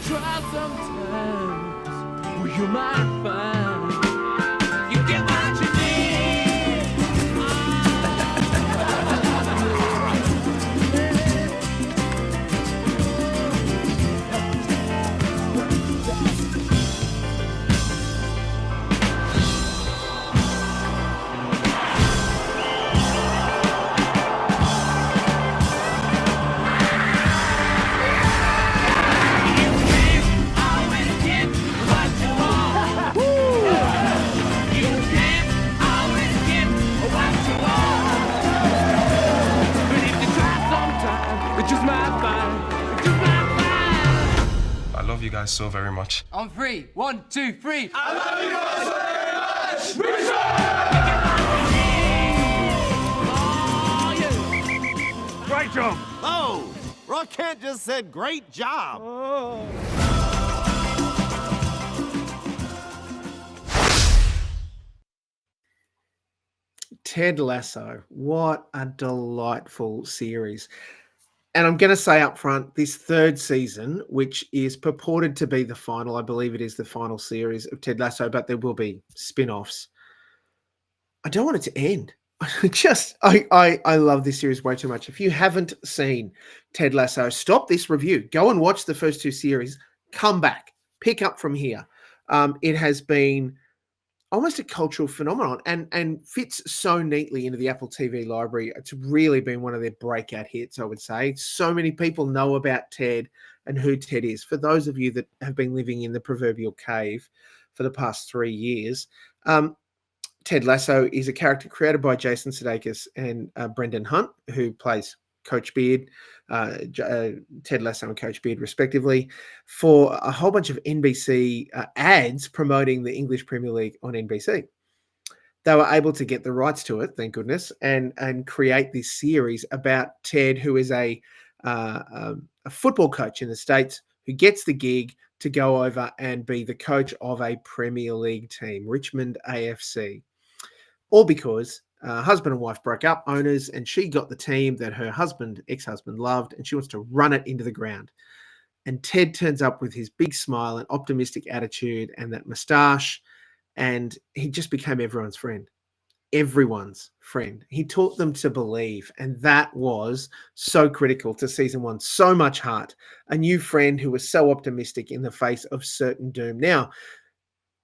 Try sometimes, well, you might find you get what you need. I love you guys so very much. On 3, 1, 2, 3. I love you guys very much! Great job. Oh, Rock Kent just said great job. Ted Lasso, what a delightful series. And I'm going to say up front, this third season, which is purported to be the final, I believe it is the final series of Ted Lasso, but there will be spin-offs. I don't want it to end. I love this series way too much. If you haven't seen Ted Lasso, stop this review. Go and watch the first two series. Come back. Pick up from here. It has been almost a cultural phenomenon and fits so neatly into the Apple TV library. It's really been one of their breakout hits, I would say. So many people know about Ted and who Ted is. For those of you that have been living in the proverbial cave for the past 3 years, Ted Lasso is a character created by Jason Sudeikis and Brendan Hunt, who plays Coach Beard, Ted Lasso and Coach Beard, respectively, for a whole bunch of NBC ads promoting the English Premier League on NBC. They were able to get the rights to it, thank goodness, and create this series about Ted, who is a football coach in the States who gets the gig to go over and be the coach of a Premier League team, Richmond AFC. All because husband and wife broke up, owners, and she got the team that her ex-husband loved, and she wants to run it into the ground. And Ted turns up with his big smile and optimistic attitude and that moustache, and he just became everyone's friend. Everyone's friend. He taught them to believe, and that was so critical to season one. So much heart. A new friend who was so optimistic in the face of certain doom. Now,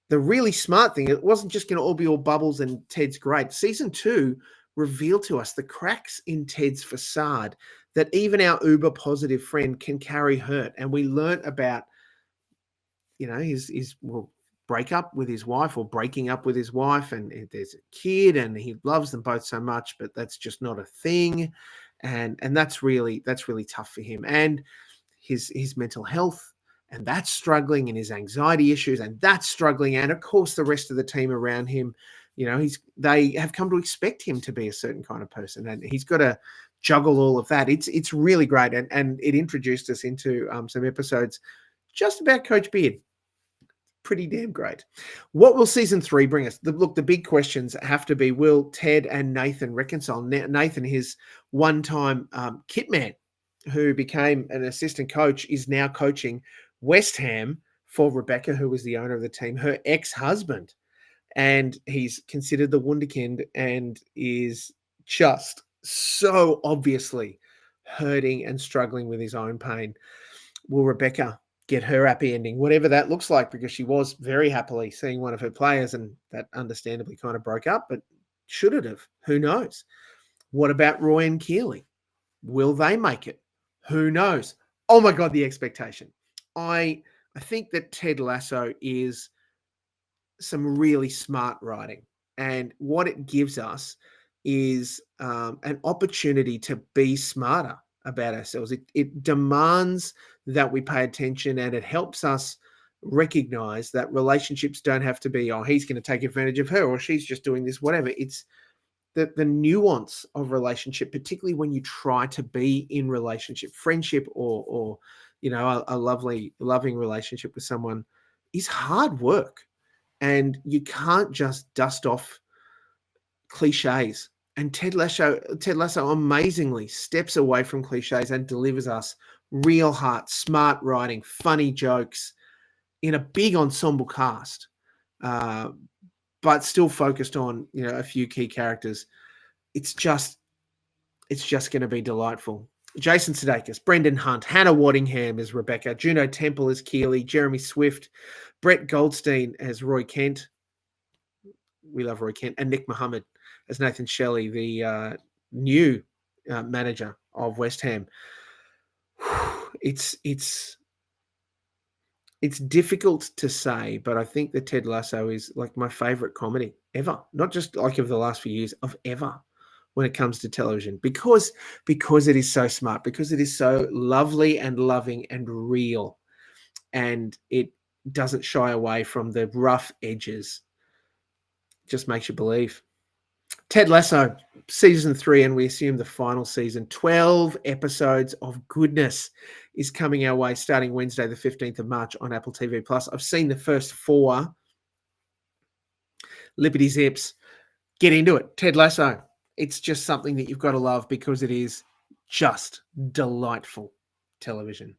the really smart thing, it wasn't just going to all be all bubbles and Ted's great. Season 2 revealed to us the cracks in Ted's facade, that even our uber positive friend can carry hurt. And we learnt about, his breakup with his wife, or breaking up with his wife, and there's a kid and he loves them both so much, but that's just not a thing. And that's really tough for him. And his mental health, and that's struggling, and his anxiety issues, and that's struggling. And of course, the rest of the team around him, they have come to expect him to be a certain kind of person, and he's got to juggle all of that. It's really great. And it introduced us into some episodes just about Coach Beard. Pretty damn great. What will season 3 bring us? The big questions have to be, will Ted and Nathan reconcile? Nathan, his one-time kit man, who became an assistant coach, is now coaching West Ham for Rebecca, who was the owner of the team, her ex-husband. And he's considered the wunderkind and is just so obviously hurting and struggling with his own pain. Will Rebecca get her happy ending, whatever that looks like, because she was very happily seeing one of her players, and that understandably kind of broke up, but should it have? Who knows? What about Roy and Keeley? Will they make it? Who knows? Oh my God, the expectation. I think that Ted Lasso is some really smart writing, and what it gives us is an opportunity to be smarter about ourselves. It demands that we pay attention, and it helps us recognize that relationships don't have to be, oh, he's going to take advantage of her, or she's just doing this, whatever. It's the nuance of relationship, particularly when you try to be in relationship, friendship, or a loving relationship with someone, is hard work, and you can't just dust off cliches. And Ted Lasso amazingly steps away from cliches and delivers us real heart, smart writing, funny jokes in a big ensemble cast, but still focused on, you know, a few key characters. It's just going to be delightful. Jason Sudeikis, Brendan Hunt, Hannah Waddingham as Rebecca, Juno Temple as Keely, Jeremy Swift, Brett Goldstein as Roy Kent. We love Roy Kent. And Nick Mohammed as Nathan Shelley, the new manager of West Ham. It's difficult to say, but I think that Ted Lasso is like my favorite comedy ever. Not just like of the last few years, of ever, when it comes to television, because it is so smart, because it is so lovely and loving and real, and it doesn't shy away from the rough edges. Just makes you believe. Ted Lasso, season 3, and we assume the final season, 12 episodes of goodness is coming our way starting Wednesday, the 15th of March on Apple TV+. I've seen the first 4. Lippity zips. Get into it. Ted Lasso. It's just something that you've got to love because it is just delightful television.